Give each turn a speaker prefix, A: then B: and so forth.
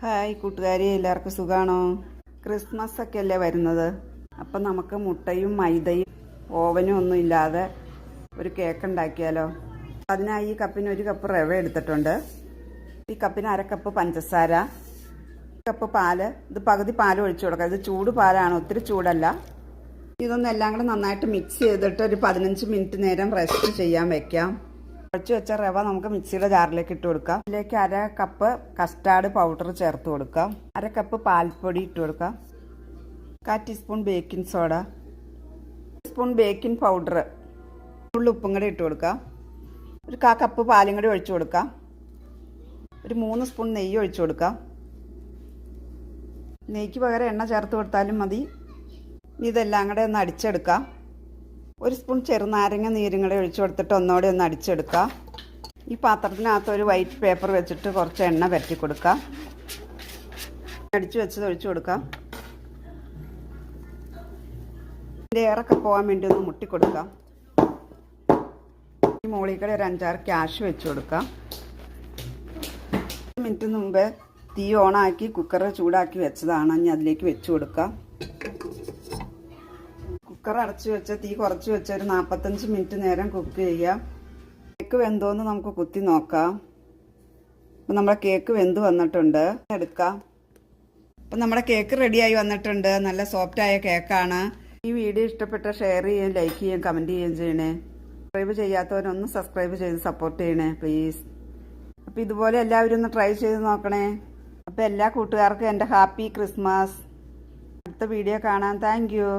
A: Hi കൂട്ടുകാരി, എല്ലാവർക്കും സുഖാണോ? ക്രിസ്മസ് ഒക്കെ അല്ലേ വരുന്നത്. അപ്പം നമുക്ക് മുട്ടയും മൈദയും ഓവനും ഒന്നും ഇല്ലാതെ ഒരു കേക്ക് ഉണ്ടാക്കിയാലോ? അതിനായി ഈ കപ്പിന് 1 കപ്പ് റവ എടുത്തിട്ടുണ്ട്. ഈ കപ്പിന് 1/2 കപ്പ് പഞ്ചസാര, 1 കപ്പ് പാല്. ഇത് പകുതി പാൽ ഒഴിച്ചു കൊടുക്കാം. ഇത് ചൂട് പാലാണ്, ഒത്തിരി ചൂടല്ല. ഇതൊന്നും എല്ലാം കൂടെ നന്നായിട്ട് മിക്സ് ചെയ്തിട്ട് ഒരു 15 മിനിറ്റ് നേരം റെസ്റ്റ് ചെയ്യാൻ വെക്കാം. കുഴച്ച് വെച്ച റവ നമുക്ക് മിക്സിയുടെ ജാറിലേക്ക് ഇട്ട് കൊടുക്കാം. ഇതിലേക്ക് 1/2 കപ്പ് കസ്റ്റാർഡ് പൗഡർ ചേർത്ത് കൊടുക്കാം. 1/2 കപ്പ് പാൽപ്പൊടി ഇട്ട് കൊടുക്കാം. 1/4 teaspoon baking soda, 1 spoon baking powder, ഉപ്പും കൂടെ ഇട്ട് കൊടുക്കാം. ഒരു 1/4 കപ്പ് പാലും കൂടി ഒഴിച്ചു കൊടുക്കാം. ഒരു 3 സ്പൂൺ നെയ്യ് ഒഴിച്ചു കൊടുക്കാം. നെയ്ക്ക് പകരം എണ്ണ ചേർത്ത് കൊടുത്താലും മതി. ഇതെല്ലാം കൂടെ ഒന്ന് അടിച്ചെടുക്കാം. 1 സ്പൂൺ ചെറുനാരങ്ങ നീരും കൂടെ ഒഴിച്ചു കൊടുത്തിട്ട് ഒന്നുകൂടെ ഒന്ന് അടിച്ചെടുക്കാം. ഈ പാത്രത്തിനകത്ത് ഒരു വൈറ്റ് പേപ്പർ വെച്ചിട്ട് കുറച്ച് എണ്ണ പരത്തി കൊടുക്കാം. അടിച്ചു വെച്ചത് ഒഴിച്ചു കൊടുക്കാം. ഇതിൻ്റെ ഏറൊക്കെ പോകാൻ വേണ്ടി ഒന്ന് മുട്ടി കൊടുക്കാം. ഈ മുകളിൽ കൂടെ ഒരു 5-6 ക്യാഷ് വെച്ച് കൊടുക്കാം. 1 മിനിറ്റ് മുമ്പ് തീ ഓണാക്കി കുക്കർ ചൂടാക്കി വെച്ചതാണ്. ഇനി അതിലേക്ക് വെച്ച് കൊടുക്കാം. കുക്കർ അടച്ചു വെച്ച് തീ കുറച്ച് വെച്ച് ഒരു 45 മിനിറ്റ് നേരം കുക്ക് ചെയ്യാം. കേക്ക് വെന്തോന്ന് നമുക്ക് കുത്തി നോക്കാം. അപ്പം നമ്മുടെ കേക്ക് വെന്ത് വന്നിട്ടുണ്ട്. എടുക്കാം. അപ്പം നമ്മുടെ കേക്ക് റെഡിയായി വന്നിട്ടുണ്ട്. നല്ല സോഫ്റ്റായ കേക്കാണ്. ഈ വീഡിയോ ഇഷ്ടപ്പെട്ട ഷെയർ ചെയ്യുകയും ലൈക്ക് ചെയ്യുകയും കമൻറ്റ് ചെയ്യുകയും ചെയ്യണേ. സബ്സ്ക്രൈബ് ചെയ്യാത്തവരൊന്ന് സബ്സ്ക്രൈബ് ചെയ്ത് സപ്പോർട്ട് ചെയ്യണേ പ്ലീസ്. അപ്പോൾ ഇതുപോലെ എല്ലാവരും ഒന്ന് ട്രൈ ചെയ്ത് നോക്കണേ. അപ്പോൾ എല്ലാ കൂട്ടുകാർക്കും എൻ്റെ ഹാപ്പി ക്രിസ്മസ്. അടുത്ത വീഡിയോ കാണാം. Thank you.